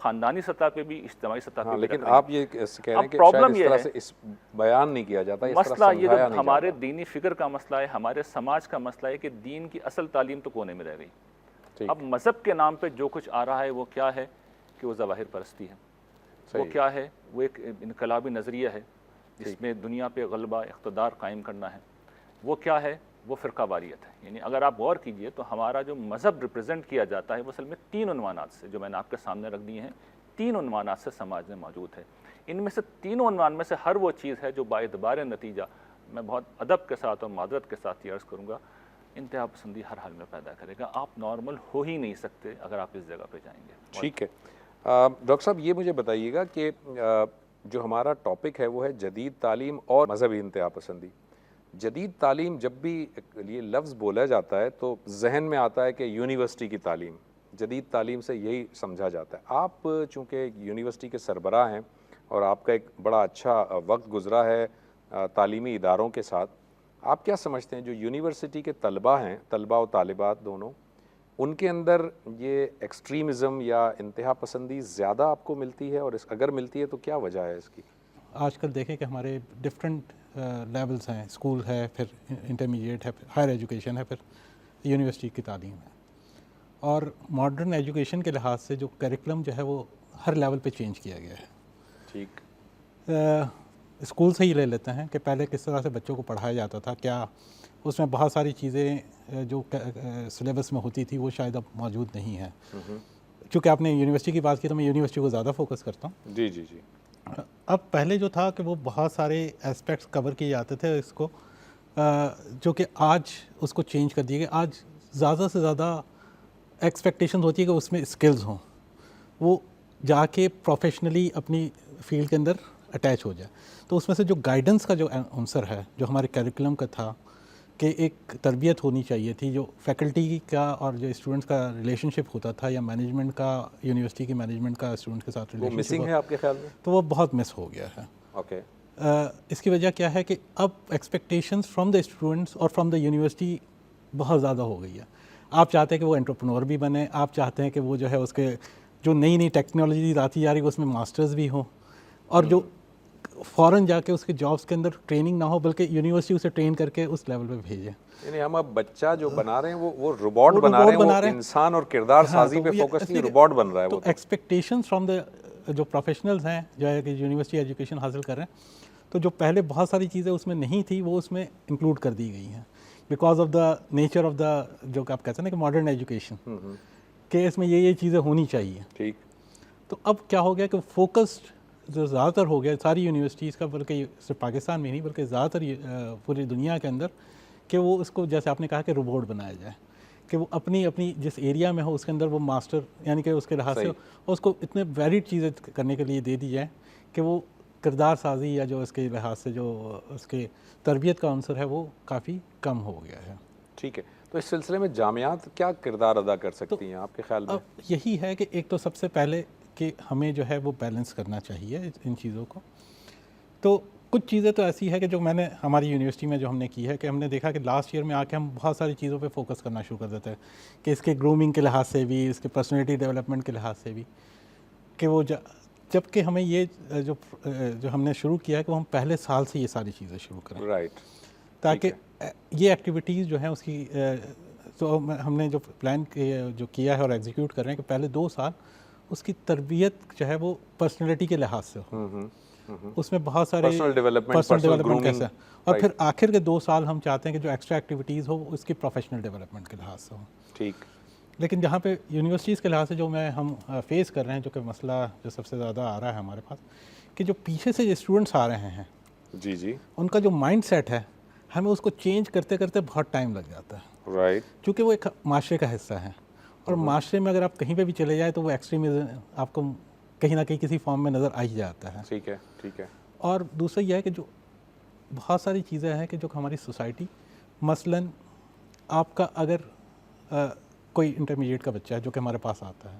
خاندانی سطح پہ بھی اجتماعی سطح پہ بھی لیکن رکھ رہی ہیں۔ آپ یہ کہہ رہے ہیں کہ پرابلم شاید اس یہ طرح ہے سے اس بیان نہیں کیا جاتا، اس طرح مسئلہ یہ سمجھایا جو نہیں ہمارے جاتا۔ دینی فکر کا مسئلہ ہے، ہمارے سماج کا مسئلہ ہے کہ دین کی اصل تعلیم تو کونے میں رہ گئی۔ اب مذہب کے نام پہ جو کچھ آ رہا ہے وہ کیا ہے کہ وہ ظواہر پرستی ہے، وہ کیا ہے، وہ ایک انقلابی نظریہ ہے جس میں دنیا پہ غلبہ اقتدار قائم کرنا ہے، وہ کیا ہے، وہ فرقہ واریت ہے۔ یعنی اگر آپ غور کیجئے تو ہمارا جو مذہب ریپرزینٹ کیا جاتا ہے وہ اصل میں 3 عنوانات سے، جو میں نے آپ کے سامنے رکھ دیے ہیں، 3 عنوانات سے سماج میں موجود ہے۔ ان میں سے 3 عنوان میں سے ہر وہ چیز ہے جو باعتبار نتیجہ، میں بہت ادب کے ساتھ اور معذرت کے ساتھ یہ عرض کروں گا، انتہا پسندی ہر حال میں پیدا کرے گا۔ آپ نارمل ہو ہی نہیں سکتے اگر آپ اس جگہ پہ جائیں گے۔ ٹھیک ہے ڈاکٹر صاحب، یہ مجھے بتائیے گا کہ جو ہمارا ٹاپک ہے وہ ہے جدید تعلیم اور مذہبی انتہا پسندی۔ جدید تعلیم جب بھی یہ لفظ بولا جاتا ہے تو ذہن میں آتا ہے کہ یونیورسٹی کی تعلیم، جدید تعلیم سے یہی سمجھا جاتا ہے۔ آپ چونکہ یونیورسٹی کے سربراہ ہیں اور آپ کا ایک بڑا اچھا وقت گزرا ہے تعلیمی اداروں کے ساتھ، آپ کیا سمجھتے ہیں جو یونیورسٹی کے طلباء ہیں، طلباء و طالبات دونوں، ان کے اندر یہ ایکسٹریمزم یا انتہا پسندی زیادہ آپ کو ملتی ہے، اور اگر ملتی ہے تو کیا وجہ ہے اس کی؟ آج کل دیکھیں کہ ہمارے ڈفرینٹ لیولز ہیں، اسکول ہے، پھر انٹرمیڈیٹ ہے، پھر ہائر ایجوکیشن ہے، پھر یونیورسٹی کی تعلیم ہے، اور ماڈرن ایجوکیشن کے لحاظ سے جو کریکولم جو ہے وہ ہر لیول پہ چینج کیا گیا ہے۔ ٹھیک، اسکول سے ہی لے لیتے ہیں کہ پہلے کس طرح سے بچوں کو پڑھایا جاتا تھا، کیا اس میں بہت ساری چیزیں جو سلیبس میں ہوتی تھی وہ شاید اب موجود نہیں ہیں۔ چونکہ آپ نے یونیورسٹی کی بات کی تو میں یونیورسٹی کو زیادہ فوکس کرتا ہوں۔ جی جی جی۔ اب پہلے جو تھا کہ وہ بہت سارے اسپیکٹس کور کیے جاتے تھے اس کو، جو کہ آج اس کو چینج کر دیا گیا۔ آج زیادہ سے زیادہ ایکسپیکٹیشن ہوتی ہے کہ اس میں اسکلز ہوں، وہ جا کے پروفیشنلی اپنی فیلڈ کے اندر اٹیچ ہو جائے۔ تو اس میں سے جو گائیڈنس کا جو عنصر ہے، جو ہمارے کریکولم کا تھا کہ ایک تربیت ہونی چاہیے تھی، جو فیکلٹی کا اور جو اسٹوڈنٹس کا ریلیشن شپ ہوتا تھا، یا مینجمنٹ کا، یونیورسٹی کی مینجمنٹ کا اسٹوڈنٹ کے ساتھ وہ ریلیشن مسنگ شپ، ہے آپ کے خیال میں؟ تو وہ بہت مس ہو گیا ہے۔ اوکے، اس کی وجہ کیا ہے کہ اب ایکسپیکٹیشنز فرام دا اسٹوڈنٹس اور فرام دا یونیورسٹی بہت زیادہ ہو گئی ہے۔ آپ چاہتے ہیں کہ وہ انٹرپرنور بھی بنے، آپ چاہتے ہیں کہ وہ جو ہے اس کے جو نئی نئی ٹیکنالوجیز آتی جا رہی ہے اس میں ماسٹرز بھی ہوں، اور جو فوراً جا کے اس کے جابس کے اندر ٹریننگ نہ ہو بلکہ یونیورسٹی اسے ٹرین کر کے اس لیول پہ بھیجیں۔ یعنی ہم اب بچہ جو بنا رہے ہیں وہ روبوٹ بنا رہے ہیں، وہ انسان اور کردار سازی پہ فوکس نہیں، روبوٹ بن رہا ہے وہ۔ تو ایکسپیکٹیشنز فرام دا جو پروفیشنلز ہیں جو ہے کہ یونیورسٹی ایجوکیشن حاصل کر رہے ہیں، تو جو پہلے بہت ساری چیزیں اس میں نہیں تھی وہ اس میں انکلوڈ کر دی گئی ہیں، because of the nature of the جو کہ آپ کہتے ہیں نا کہ ماڈرن ایجوکیشن، کہ اس میں یہ چیزیں ہونی چاہیے۔ ٹھیک، تو اب کیا ہو گیا کہ فوکسڈ جو زیادہ تر ہو گیا ساری یونیورسٹیز کا، بلکہ صرف پاکستان میں نہیں بلکہ زیادہ تر پوری دنیا کے اندر، کہ وہ اس کو جیسے آپ نے کہا کہ روبوٹ بنایا جائے، کہ وہ اپنی جس ایریا میں ہو اس کے اندر وہ ماسٹر، یعنی کہ اس کے لحاظ سے اس کو اتنے ویریڈ چیزیں کرنے کے لیے دے دی جائیں کہ وہ کردار سازی یا جو اس کے لحاظ سے جو اس کے تربیت کا عنصر ہے وہ کافی کم ہو گیا ہے۔ ٹھیک ہے، تو اس سلسلے میں جامعات کیا کردار ادا کر سکتی ہیں آپ کے خیال میں؟ اب یہی ہے کہ ایک تو سب سے پہلے کہ ہمیں جو ہے وہ بیلنس کرنا چاہیے ان چیزوں کو۔ تو کچھ چیزیں تو ایسی ہے کہ جو میں نے ہماری یونیورسٹی میں جو ہم نے کی ہے کہ ہم نے دیکھا کہ لاسٹ ایئر میں آ کے ہم بہت ساری چیزوں پہ فوکس کرنا شروع کر دیتے ہیں، کہ اس کے گرومنگ کے لحاظ سے بھی، اس کے پرسنالٹی ڈیولپمنٹ کے لحاظ سے بھی، کہ وہ جب کہ ہمیں یہ جو ہم نے شروع کیا ہے کہ وہ ہم پہلے سال سے یہ ساری چیزیں شروع کریں، رائٹ، تاکہ یہ ایکٹیویٹیز جو ہیں اس کی تو ہم نے جو پلان جو کیا ہے اور ایگزیکیوٹ کر رہے ہیں کہ پہلے 2 سال اس کی تربیت جو ہے وہ پرسنالٹی کے لحاظ سے ہو، اس میں بہت سارے پرسنل ڈیولپمنٹ کیسے، اور پھر آخر کے 2 سال ہم چاہتے ہیں کہ جو ایکسٹرا ایکٹیویٹیز ہو اس کی پروفیشنل ڈیولپمنٹ کے لحاظ سے ہو۔ ٹھیک، لیکن جہاں پہ یونیورسٹیز کے لحاظ سے جو ہم فیس کر رہے ہیں، جو کہ مسئلہ جو سب سے زیادہ آ رہا ہے ہمارے پاس، کہ جو پیچھے سے جو اسٹوڈنٹس آ رہے ہیں جی جی، ان کا جو مائنڈ سیٹ ہے ہمیں اس کو چینج کرتے کرتے بہت ٹائم لگ جاتا ہے، رائٹ، چونکہ وہ ایک معاشرے کا حصہ ہے، اور معاشرے میں اگر آپ کہیں پہ بھی چلے جائیں تو وہ ایکسٹریمزم آپ کو کہیں نہ کہیں کسی فارم میں نظر آ ہی جاتا ہے۔ ٹھیک ہے، ٹھیک ہے۔ اور دوسرا یہ ہے کہ جو بہت ساری چیزیں ہیں کہ جو ہماری سوسائٹی، مثلاً آپ کا اگر کوئی انٹرمیڈیٹ کا بچہ ہے جو کہ ہمارے پاس آتا ہے،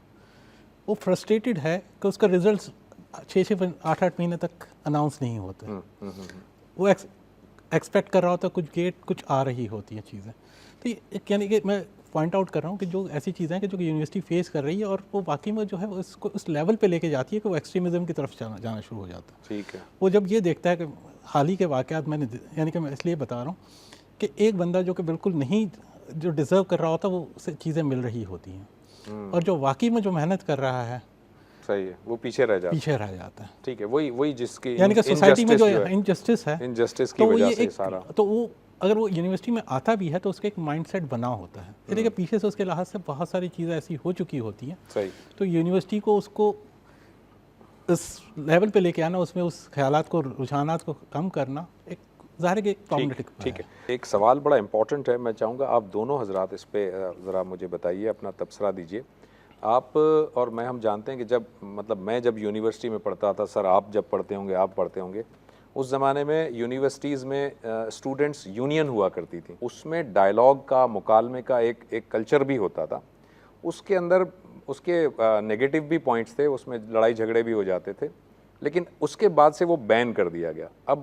وہ فرسٹریٹڈ ہے کہ اس کا رزلٹس 6-8 مہینے تک اناؤنس نہیں ہوتے، وہ ایکسپیکٹ کر رہا ہوتا ہے کچھ گیٹ کچھ آ رہی ہوتی ہیں چیزیں، تو یعنی کہ میں پوائنٹ آؤٹ کر رہا ہوں کہ جو ایسی چیزیں ہیں کہ جو کہ یونیورسٹی فیس کر رہی ہے اور وہ واقعی میں جو ہے اس کو اس لیول پہ لے کے جاتی ہے کہ وہ ایکسٹریمزم کی طرف جانا شروع ہو جاتا ہے. ٹھیک ہے. وہ جب یہ دیکھتا ہے کہ حال ہی کے واقعات میں نے یعنی کہ میں اس لیے بتا رہا ہوں کہ ایک بندہ جو کہ بالکل نہیں جو ڈیزرو کر رہا ہوتا وہ اسے چیزیں مل رہی ہوتی ہیں اور جو واقعی میں جو محنت کر رہا ہے صحیح ہے وہ پیچھے رہ جاتا ہے. ٹھیک ہے. وہی جس کی یعنی کہ سوسائٹی میں جو انجسٹس ہے انجسٹس کی وجہ سے سارا, تو وہ اگر وہ یونیورسٹی میں آتا بھی ہے تو اس کا ایک مائنڈ سیٹ بنا ہوتا ہے, یعنی کہ پیچھے سے اس کے لحاظ سے بہت ساری چیزیں ایسی ہو چکی ہوتی ہیں. صحیح. تو یونیورسٹی کو اس کو اس لیول پہ لے کے آنا, اس میں اس خیالات کو رجحانات کو کم کرنا ایک ظاہر ہے کہ ایک پرابلمٹک. ٹھیک ہے. ایک سوال بڑا امپورٹنٹ ہے, میں چاہوں گا آپ دونوں حضرات اس پہ ذرا مجھے بتائیے, اپنا تبصرہ دیجیے. آپ اور میں ہم جانتے ہیں کہ جب یونیورسٹی میں پڑھتا تھا, سر آپ جب پڑھتے ہوں گے, آپ پڑھتے ہوں گے, اس زمانے میں یونیورسٹیز میں اسٹوڈنٹس یونین ہوا کرتی تھی, اس میں ڈائلاگ کا, مکالمے کا ایک کلچر بھی ہوتا تھا. اس کے اندر اس کے نگیٹو بھی پوائنٹس تھے, اس میں لڑائی جھگڑے بھی ہو جاتے تھے, لیکن اس کے بعد سے وہ بین کر دیا گیا. اب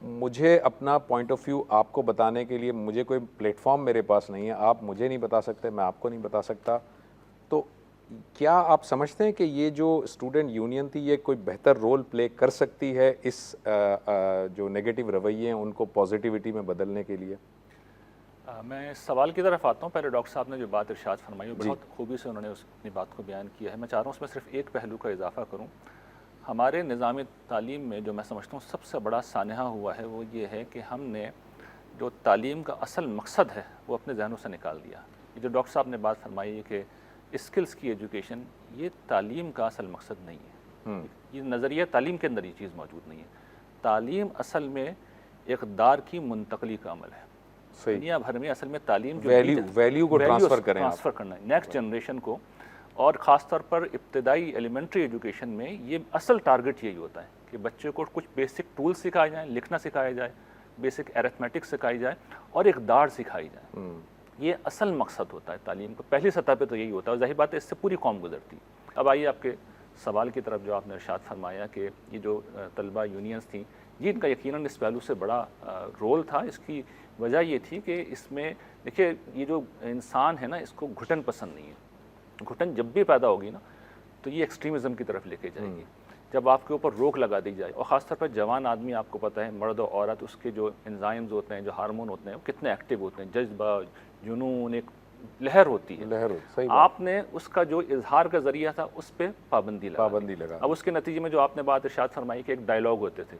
مجھے اپنا پوائنٹ آف ویو آپ کو بتانے کے لیے مجھے کوئی پلیٹ فارم میرے پاس نہیں ہے, آپ مجھے نہیں بتا سکتے, میں آپ کو نہیں بتا سکتا. تو کیا آپ سمجھتے ہیں کہ یہ جو اسٹوڈنٹ یونین تھی یہ کوئی بہتر رول پلے کر سکتی ہے اس جو نگیٹو رویے ہیں ان کو پازیٹیوٹی میں بدلنے کے لیے؟ میں سوال کی طرف آتا ہوں. پہلے ڈاکٹر صاحب نے جو بات ارشاد فرمائی بہت خوبی سے انہوں نے اپنی بات کو بیان کیا ہے. میں چاہ رہا ہوں اس میں صرف ایک پہلو کا اضافہ کروں. ہمارے نظام تعلیم میں جو میں سمجھتا ہوں سب سے بڑا سانحہ ہوا ہے وہ یہ ہے کہ ہم نے جو تعلیم کا اصل مقصد ہے وہ اپنے ذہنوں سے نکال دیا. یہ جو ڈاکٹر صاحب نے بات فرمائی ہے کہ اسکلس کی ایجوکیشن, یہ تعلیم کا اصل مقصد نہیں ہے. یہ نظریہ تعلیم کے اندر یہ چیز موجود نہیں ہے. تعلیم اصل میں اقدار کی منتقلی کا عمل ہے. دنیا بھر میں اصل میں تعلیم جو ویلیو کو ٹرانسفر کرنا ہے نیکسٹ جنریشن کو, اور خاص طور پر ابتدائی ایلیمنٹری ایجوکیشن میں یہ اصل ٹارگٹ یہی ہوتا ہے کہ بچے کو کچھ بیسک ٹول سکھائے جائیں, لکھنا سکھایا جائے, بیسک ایرتھمیٹک سکھائی جائے اور اقدار سکھائی جائے. یہ اصل مقصد ہوتا ہے تعلیم کو. پہلی سطح پہ تو یہی ہوتا ہے, اور ظاہر بات ہے اس سے پوری قوم گزرتی. اب آئیے آپ کے سوال کی طرف جو آپ نے ارشاد فرمایا کہ یہ جو طلبہ یونینز تھیں, جن کا یقیناً اس پہلو سے بڑا رول تھا. اس کی وجہ یہ تھی کہ اس میں دیکھیے یہ جو انسان ہے نا اس کو گھٹن پسند نہیں ہے. گھٹن جب بھی پیدا ہوگی نا تو یہ ایکسٹریمزم کی طرف لے کے جائے گی. جب آپ کے اوپر روک لگا دی جائے, اور خاص طور پر جوان آدمی, آپ کو پتہ ہے مرد و عورت, اس کے جو انزائمز ہوتے ہیں, جو ہارمون ہوتے ہیں, وہ کتنے ایکٹیو ہوتے ہیں. جذبہ, جنون, ایک لہر ہوتی ہے. آپ نے اس کا جو اظہار کا ذریعہ تھا اس پہ پابندی لگا. اب اس کے نتیجے میں جو آپ نے بات ارشاد فرمائی کہ ایک ڈائلاگ ہوتے تھے,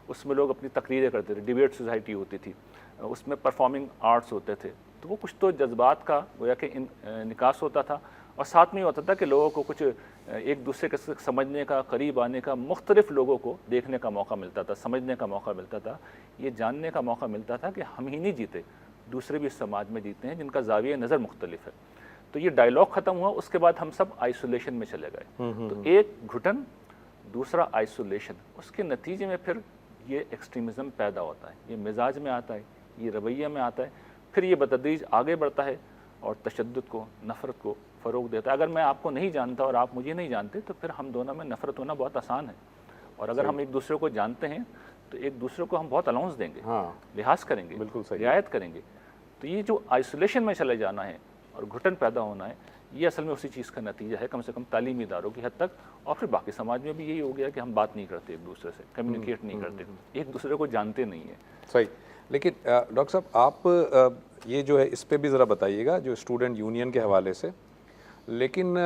اس میں لوگ اپنی تقریریں کرتے تھے, ڈیبیٹ سوسائٹی ہوتی تھی, اس میں پرفارمنگ آرٹس ہوتے تھے. تو وہ کچھ تو جذبات کا گویا کہ انعکاس ہوتا تھا, اور ساتھ میں یہ ہوتا تھا کہ لوگوں کو کچھ ایک دوسرے کے سمجھنے کا, قریب آنے کا, مختلف لوگوں کو دیکھنے کا موقع ملتا تھا, سمجھنے کا موقع ملتا تھا, یہ جاننے کا موقع ملتا تھا کہ ہم ہی نہیں جیتے, دوسرے بھی اس سماج میں جیتے ہیں جن کا زاویہ نظر مختلف ہے. تو یہ ڈائلاگ ختم ہوا, اس کے بعد ہم سب آئسولیشن میں چلے گئے. تو ایک گھٹن, دوسرا آئسولیشن, اس کے نتیجے میں پھر یہ ایکسٹریمزم پیدا ہوتا ہے, یہ مزاج میں آتا ہے, یہ رویہ میں آتا ہے, پھر یہ بتدریج آگے بڑھتا ہے اور تشدد کو, نفرت کو فروغ دیتا ہے. اگر میں آپ کو نہیں جانتا اور آپ مجھے نہیں جانتے تو پھر ہم دونوں میں نفرت ہونا بہت آسان ہے. اور اگر ہم ایک دوسرے کو جانتے ہیں تو ایک دوسرے کو ہم بہت الاؤنس دیں گے, لحاظ کریں گے, رعایت کریں گے. تو یہ جو آئسولیشن میں چلے جانا ہے اور گھٹن پیدا ہونا ہے, یہ اصل میں اسی چیز کا نتیجہ ہے, کم سے کم تعلیمی اداروں کی حد تک. اور پھر باقی سماج میں بھی یہی ہو گیا کہ ہم بات نہیں کرتے ایک دوسرے سے, کمیونیکیٹ نہیں کرتے, ایک دوسرے کو جانتے نہیں ہیں. صحیح. لیکن ڈاکٹر صاحب آپ یہ جو ہے اس پہ بھی ذرا بتائیے گا جو اسٹوڈنٹ یونین کے حوالے سے. لیکن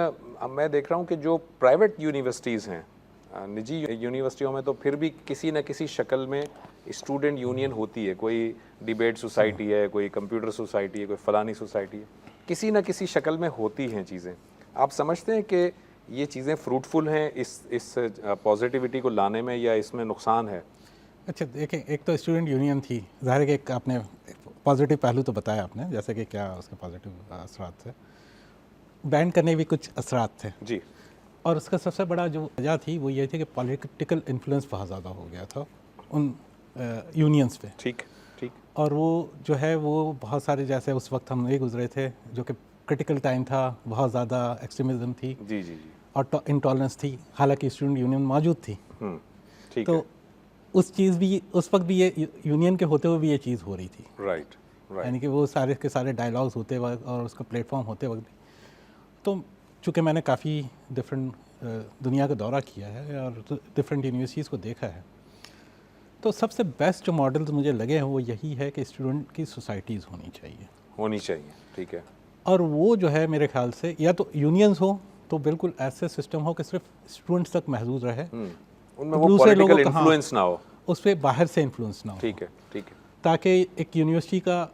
میں دیکھ رہا ہوں کہ جو پرائیویٹ یونیورسٹیز ہیں, نجی یونیورسٹیوں میں تو پھر بھی کسی نہ کسی شکل میں اسٹوڈنٹ یونین ہوتی ہے. کوئی ڈیبیٹ سوسائٹی ہے, کوئی کمپیوٹر سوسائٹی ہے, کوئی فلانی سوسائٹی ہے, کسی نہ کسی شکل میں ہوتی ہیں چیزیں. آپ سمجھتے ہیں کہ یہ چیزیں فروٹفل ہیں اس پازیٹیوٹی کو لانے میں, یا اس میں نقصان ہے؟ اچھا دیکھیں, ایک تو اسٹوڈنٹ یونین تھی, ظاہر ہے کہ ایک آپ نے پازیٹیو پہلو تو بتایا آپ نے, جیسے کہ کیا اس کے پازیٹیو اثرات تھے. بین کرنے بھی کچھ اثرات تھے جی, اور اس کا سب سے بڑا جو وجہ تھی وہ یہ تھی کہ پولیٹیکل انفلوئنس بہت زیادہ ہو گیا تھا ان یونینس پہ. ٹھیک. اور وہ جو ہے وہ بہت سارے, جیسے اس وقت ہم نہیں گزرے تھے جو کہ کرٹیکل ٹائم تھا, بہت زیادہ ایکسٹریمزم تھی اور انٹالرنس تھی, حالانکہ اسٹوڈنٹ یونین موجود تھی. تو اس چیز بھی, اس وقت بھی یہ یونین کے ہوتے ہوئے بھی یہ چیز ہو رہی تھی. رائٹ. یعنی کہ وہ سارے کے سارے ڈائلاگز ہوتے وقت اور اس کا پلیٹ فارم ہوتے وقت بھی. تو چونکہ میں نے کافی ڈفرینٹ دنیا کا دورہ کیا ہے اور ڈفرینٹ یونیورسٹیز کو دیکھا ہے, تو سب سے بیسٹ جو ماڈلز مجھے لگے ہیں وہ یہی ہے کہ اسٹوڈنٹ کی سوسائٹیز ہونی چاہیے. ٹھیک ہے. اور وہ جو ہے میرے خیال سے یا تو یونینز ہو تو بالکل ایسے سسٹم ہو کہ صرف اسٹوڈنٹس تک محدود رہے, ان میں وہ پولیٹیکل انفلوئنس نہ ہو, اس پہ باہر سے انفلوئنس نہ ہو. ٹھیک ہے. تاکہ ایک یونیورسٹی کا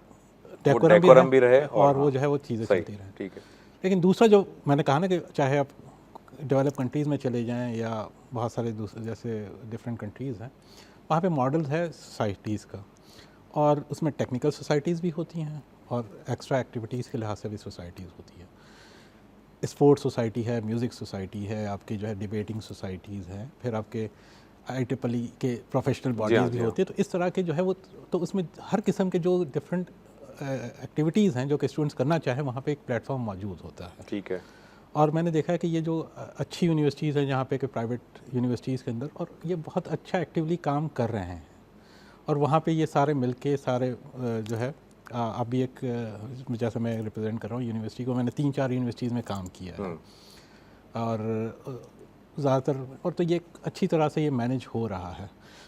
ڈیکورم بھی رہے اور وہ جو ہے وہ چیزیں چلتی رہیں. ٹھیک ہے. لیکن دوسرا جو میں نے کہا نا کہ چاہے آپ ڈیولپ کنٹریز میں چلے جائیں یا بہت سارے دوسرے جیسے ڈفرینٹ کنٹریز ہیں, وہاں پہ ماڈل ہے سوسائٹیز کا, اور اس میں ٹیکنیکل سوسائٹیز بھی ہوتی ہیں اور ایکسٹرا ایکٹیویٹیز کے لحاظ سے بھی سوسائٹیز ہوتی ہیں. اسپورٹس سوسائٹی ہے, میوزک سوسائٹی ہے, آپ کی جو ہے ڈبیٹنگ سوسائٹیز ہیں, پھر آپ کے IEEE کے پروفیشنل باڈیز بھی ہوتی ہے. تو اس طرح کے جو ہے وہ تو اس میں ہر قسم کے جو ڈفرینٹ ایکٹیویٹیز ہیں جو کہ اسٹوڈنٹس کرنا چاہیں وہاں پہ ایک پلیٹ فارم موجود ہوتا ہے. ٹھیک ہے. اور میں نے دیکھا ہے کہ یہ جو اچھی یونیورسٹیز ہیں جہاں پہ کہ پرائیویٹ یونیورسٹیز کے اندر, اور یہ بہت اچھا ایکٹیولی کام کر رہے ہیں, اور وہاں پہ یہ سارے مل کے سارے جو ہے ابھی ایک جیسے میں ریپرزینٹ کر رہا ہوں یونیورسٹی کو, میں نے 3-4 یونیورسٹیز میں کام کیا ہے, اور زیادہ تر اور تو یہ اچھی طرح سے یہ مینیج ہو رہا ہے.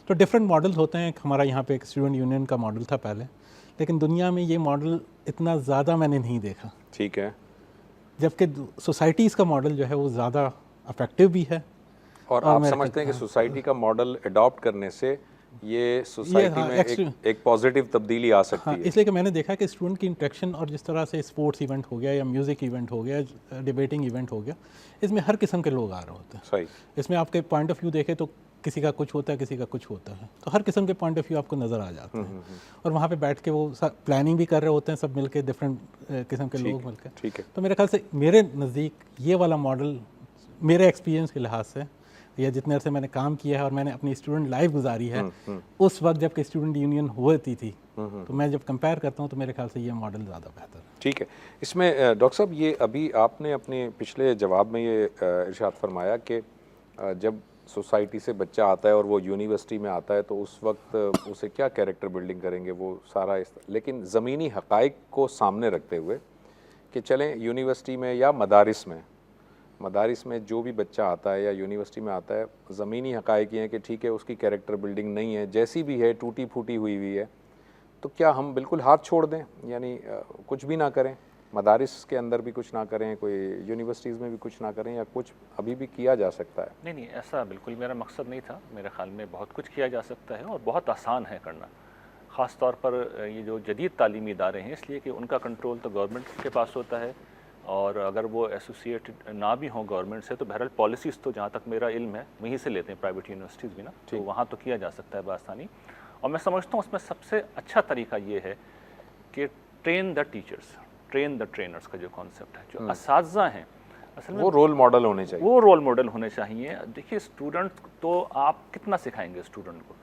تو ڈفرینٹ ماڈلز ہوتے ہیں. ہمارا یہاں پہ ایک اسٹوڈنٹ یونین کا ماڈل تھا پہلے, لیکن دنیا میں یہ ماڈل اتنا زیادہ میں نے نہیں دیکھا. ٹھیک ہے. جبکہ سوسائٹیز کا ماڈل جو ہے وہ زیادہ افیکٹو بھی ہے. اور آپ سمجھتے ہیں کہ سوسائٹی کا ماڈل اڈاپٹ کرنے سے یہ سوسائٹی میں ایک پازیٹیو تبدیلی آ سکتی ہے؟ اس لیے کہ میں نے دیکھا کہ اسٹوڈنٹ کی انٹریکشن, اور جس طرح سے اسپورٹس ایونٹ ہو گیا یا میوزک ایونٹ ہو گیا, ڈبیٹنگ ایونٹ ہو گیا, اس میں ہر قسم کے لوگ آ رہے ہوتے ہیں. صحیح. اس میں آپ کے پوائنٹ آف ویو دیکھیں تو کسی کا کچھ ہوتا ہے, کسی کا کچھ ہوتا ہے, تو ہر قسم کے پوائنٹ آف ویو آپ کو نظر آ جاتے ہیں. اور وہاں پہ بیٹھ کے وہ پلاننگ بھی کر رہے ہوتے ہیں سب مل کے, ڈفرینٹ قسم کے لوگ مل کے. ٹھیک ہے. تو میرے خیال سے میرے نزدیک یہ والا ماڈل میرے ایکسپیرینس کے لحاظ سے یا جتنے عرصے میں نے کام کیا ہے اور میں نے اپنی اسٹوڈنٹ لائف گزاری ہے, اس وقت جب کہ اسٹوڈنٹ یونین ہوتی تھی, تو میں جب کمپیئر کرتا ہوں تو میرے خیال سے یہ ماڈل زیادہ بہتر ہے. ٹھیک ہے. اس میں ڈاکٹر صاحب یہ ابھی آپ نے اپنے پچھلے جواب میں یہ ارشاد فرمایا کہ جب سوسائٹی سے بچہ آتا ہے اور وہ یونیورسٹی میں آتا ہے تو اس وقت اسے کیا کیریکٹر بلڈنگ کریں گے, وہ سارا لیکن زمینی حقائق کو سامنے رکھتے ہوئے کہ چلیں یونیورسٹی میں یا مدارس میں جو بھی بچہ آتا ہے یا یونیورسٹی میں آتا ہے, زمینی حقائق یہ ہیں کہ ٹھیک ہے اس کی کیریکٹر بلڈنگ نہیں ہے, جیسی بھی ہے ٹوٹی پھوٹی ہوئی ہے, تو کیا ہم بالکل ہاتھ چھوڑ دیں, یعنی کچھ بھی نہ کریں, مدارس کے اندر بھی کچھ نہ کریں, کوئی یونیورسٹیز میں بھی کچھ نہ کریں, یا کچھ ابھی بھی کیا جا سکتا ہے؟ نہیں, ایسا بالکل میرا مقصد نہیں تھا. میرے خیال میں بہت کچھ کیا جا سکتا ہے اور بہت آسان ہے کرنا, خاص طور پر یہ جو جدید تعلیمی ادارے ہیں, اس لیے کہ ان کا کنٹرول تو گورنمنٹ کے پاس ہوتا ہے, اور اگر وہ ایسوسیٹڈ نہ بھی ہوں گورنمنٹ سے تو بہرحال پالیسیز تو جہاں تک میرا علم ہے وہیں سے لیتے ہیں پرائیویٹ یونیورسٹیز بھی نا, تو وہاں تو کیا جا سکتا ہے بآسانی. اور میں سمجھتا ہوں اس میں سب سے اچھا طریقہ یہ ہے کہ train the teachers, train the trainers کا جو کانسیپٹ ہے, جو اساتذہ ہیں اصل میں وہ رول ماڈل ہونے چاہیے. وہ رول ماڈل ہونے چاہیے. دیکھیے اسٹوڈنٹ تو آپ کتنا سکھائیں گے اسٹوڈنٹ کو,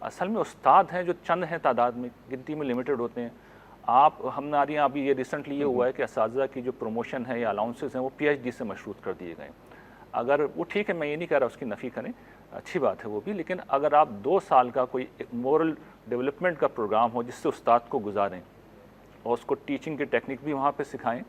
اصل میں استاد ہیں جو چند ہیں تعداد میں, گنتی میں لمیٹڈ ہوتے ہیں. آپ ہمارے یہاں ابھی یہ ریسنٹلی یہ ہوا ہے کہ اساتذہ کی جو پروموشن ہے یا الاؤنسز ہیں وہ PhD سے مشروط کر دیے گئے. اگر وہ ٹھیک ہے, میں یہ نہیں کہہ رہا اس کی نفی کریں, اچھی بات ہے وہ بھی, لیکن اگر آپ 2 سال کا کوئی مورل ڈیولپمنٹ کا پروگرام ہو جس سے استاد کو گزاریں اور اس کو ٹیچنگ کی ٹیکنیک بھی وہاں پہ سکھائیں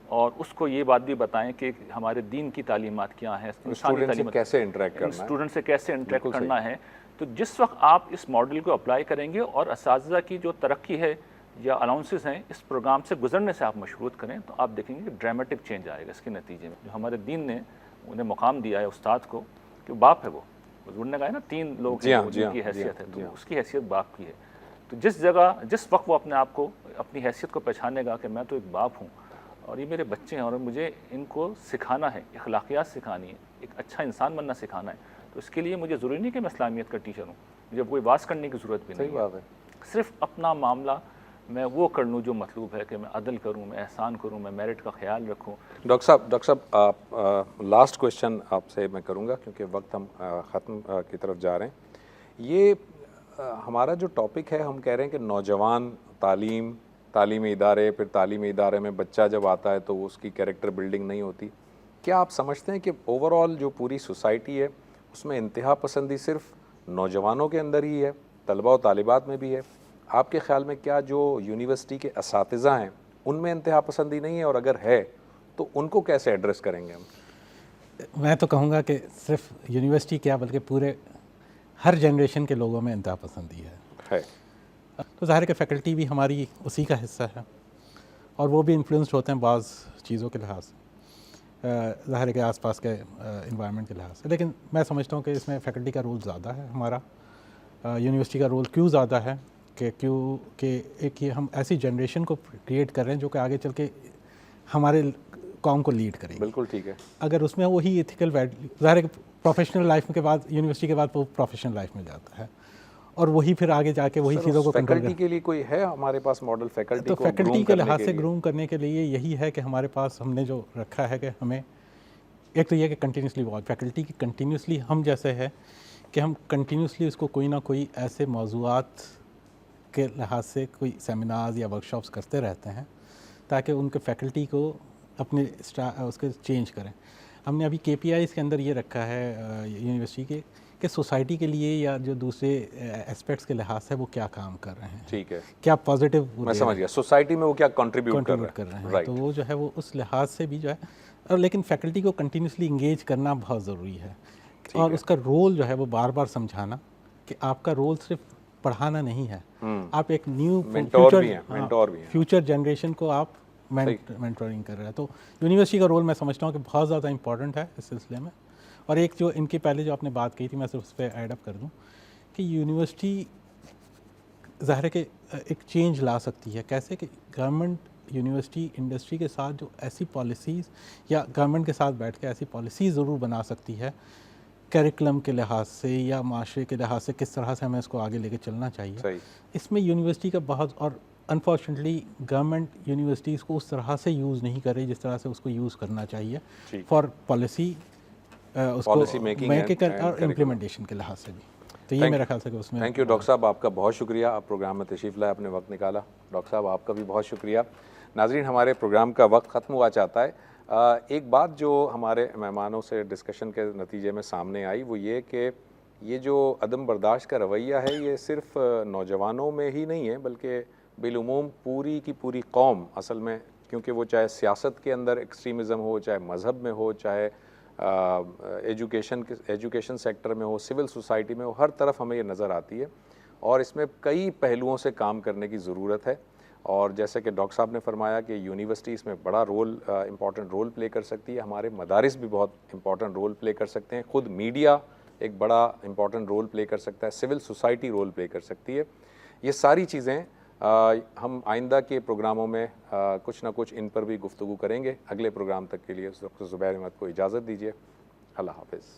اور اس کو یہ بات بھی بتائیں کہ ہمارے دین کی تعلیمات کیا ہیں, اسٹوڈنٹ سے کیسے انٹریکٹ کرنا ہے, اسٹوڈنٹ سے کیسے انٹریکٹ کرنا ہے, تو جس وقت آپ اس ماڈل کو اپلائی کریں گے اور اساتذہ کی جو ترقی ہے یا الاؤنسز ہیں اس پروگرام سے گزرنے سے آپ مشروط کریں, تو آپ دیکھیں گے کہ ڈرامیٹک چینج آئے گا اس کے نتیجے میں. جو ہمارے دین نے انہیں مقام دیا ہے استاد کو کہ باپ ہے, وہ حضور نے کہا ہے نا 3 لوگ ہیں جن کی حیثیت ہے, تو اس کی حیثیت باپ کی ہے. تو جس جگہ جس وقت وہ اپنے آپ کو اپنی حیثیت کو پہچانے گا کہ میں تو ایک باپ ہوں اور یہ میرے بچے ہیں اور مجھے ان کو سکھانا ہے, اخلاقیات سکھانی ہے, ایک اچھا انسان بننا سکھانا ہے, تو اس کے لیے مجھے ضروری نہیں کہ میں اسلامیت کا ٹیچر ہوں, مجھے کوئی واز کرنے کی ضرورت بھی نہیں ہے. صرف اپنا معاملہ میں وہ کر لوں جو مطلوب ہے, کہ میں عدل کروں, میں احسان کروں, میں میرٹ کا خیال رکھوں. ڈاکٹر صاحب آپ لاسٹ کویشچن آپ سے میں کروں گا کیونکہ وقت ہم ختم کی طرف جا رہے ہیں. یہ ہمارا جو ٹاپک ہے, ہم کہہ رہے ہیں کہ نوجوان تعلیمی ادارے, پھر تعلیمی ادارے میں بچہ جب آتا ہے تو اس کی کیریکٹر بلڈنگ نہیں ہوتی. کیا آپ سمجھتے ہیں کہ اوور آل جو پوری سوسائٹی ہے اس میں انتہا پسندی صرف نوجوانوں کے اندر ہی ہے, طلبہ و طالبات میں بھی ہے, آپ کے خیال میں کیا جو یونیورسٹی کے اساتذہ ہیں ان میں انتہا پسندی نہیں ہے، اور اگر ہے تو ان کو کیسے ایڈریس کریں گے ہم؟ میں تو کہوں گا کہ صرف یونیورسٹی کیا بلکہ پورے ہر جنریشن کے لوگوں میں انتہا پسندی ہے. تو ظاہر ہے کہ فیکلٹی بھی ہماری اسی کا حصہ ہے، اور وہ بھی انفلوئنسڈ ہوتے ہیں بعض چیزوں کے لحاظ سے، ظاہر ہے کہ آس پاس کے انوائرمنٹ کے لحاظ سے. لیکن میں سمجھتا ہوں کہ اس میں فیکلٹی کا رول زیادہ ہے ہمارا. یونیورسٹی کا رول کیوں زیادہ ہے کہ ایک یہ ہم ایسی جنریشن کو کریٹ کر رہے ہیں جو کہ آگے چل کے ہمارے قوم کو لیڈ کرے گی. بالکل ٹھیک ہے. اگر اس میں وہی ایتھیکل ویلیو، ظاہر ہے کہ پروفیشنل لائف کے بعد یونیورسٹی کے بعد وہ پروفیشنل لائف میں جاتا ہے، اور وہی پھر آگے جا کے وہی چیزوں کو کنٹرول فیکلٹی کے لیے کوئی ہے ہمارے پاس ماڈل فیکلٹی تو کو فیکلٹی کے لحاظ سے گروم کرنے کے لیے یہی ہے کہ ہمارے پاس ہم نے جو رکھا ہے کہ ہمیں ایک تو یہ کہ کنٹینیوسلی واچ، فیکلٹی کی کنٹینیوسلی ہم جیسے ہے کہ ہم کنٹینیوسلی اس کو کوئی نہ کوئی ایسے موضوعات کے لحاظ سے کوئی سیمینارز یا ورکشاپس کرتے رہتے ہیں تاکہ ان کے فیکلٹی کو اپنے اس کے چینج کریں. ہم نے ابھی KPIs کے اندر یہ رکھا ہے یونیورسٹی کے کہ سوسائٹی کے لیے یا جو دوسرے اسپیکٹس کے لحاظ سے وہ کیا کام کر رہے ہیں. ٹھیک ہے. کیا پازیٹیو میں سمجھ گیا، سوسائٹی میں وہ کیا کنٹریبیوٹ کر رہے ہیں. تو وہ جو ہے وہ اس لحاظ سے بھی جو ہے، اور لیکن فیکلٹی کو کنٹینیوسلی انگیج کرنا بہت ضروری ہے، اور اس کا رول جو ہے وہ بار بار سمجھانا کہ آپ کا رول صرف پڑھانا نہیں ہے، آپ ایک نیو فیوچر جنریشن کو آپ مینٹورنگ کر رہے ہیں. تو یونیورسٹی کا رول میں سمجھتا ہوں کہ بہت زیادہ امپورٹنٹ ہے اس سلسلے میں. اور ایک جو ان کے پہلے جو آپ نے بات کی تھی، میں صرف اس پہ ایڈ اپ کر دوں کہ یونیورسٹی ظاہر ہے کہ ایک چینج لا سکتی ہے. کیسے کہ گورنمنٹ یونیورسٹی انڈسٹری کے ساتھ جو ایسی پالیسیز، یا گورنمنٹ کے ساتھ بیٹھ کے ایسی پالیسیز ضرور بنا سکتی ہے کریکولم کے لحاظ سے یا معاشرے کے لحاظ سے، کس طرح سے ہمیں اس کو آگے لے کے چلنا چاہیے. اس میں یونیورسٹی کا بہت، اور انفارچونیٹلی گورنمنٹ یونیورسٹیز کو اس طرح سے یوز نہیں کر رہی جس طرح سے اس کو یوز کرنا چاہیے فار پالیسی، اس کو میکنگ اور امپلیمنٹیشن کے لحاظ سے بھی. تو یہ میرا خیال سے کہ اس میں. تھینک یو ڈاکٹر صاحب، آپ کا بہت شکریہ، آپ پروگرام میں تشریف لائے، اپنے وقت نکالا. ڈاکٹر صاحب آپ کا بھی بہت شکریہ. ناظرین، ہمارے پروگرام کا وقت ختم ہوا چاہتا ہے. ایک بات جو ہمارے مہمانوں سے ڈسکشن کے نتیجے میں سامنے آئی وہ یہ کہ یہ جو عدم برداشت کا رویہ ہے یہ صرف نوجوانوں میں ہی نہیں ہے، بلکہ بالعموم پوری کی پوری قوم اصل میں، کیونکہ وہ چاہے سیاست کے اندر ایکسٹریمزم ہو، چاہے مذہب میں ہو، چاہے ایجوکیشن سیکٹر میں ہو، سول سوسائٹی میں ہو، ہر طرف ہمیں یہ نظر آتی ہے. اور اس میں کئی پہلوؤں سے کام کرنے کی ضرورت ہے. اور جیسے کہ ڈاکٹر صاحب نے فرمایا کہ یونیورسٹی اس میں بڑا رول، امپورٹنٹ رول پلے کر سکتی ہے. ہمارے مدارس بھی بہت امپورٹنٹ رول پلے کر سکتے ہیں. خود میڈیا ایک بڑا امپورٹنٹ رول پلے کر سکتا ہے. سول سوسائٹی رول پلے کر سکتی ہے. یہ ساری چیزیں ہم آئندہ کے پروگراموں میں کچھ نہ کچھ ان پر بھی گفتگو کریں گے. اگلے پروگرام تک کے لیے ڈاکٹر زبیر احمد کو اجازت دیجیے. اللہ حافظ.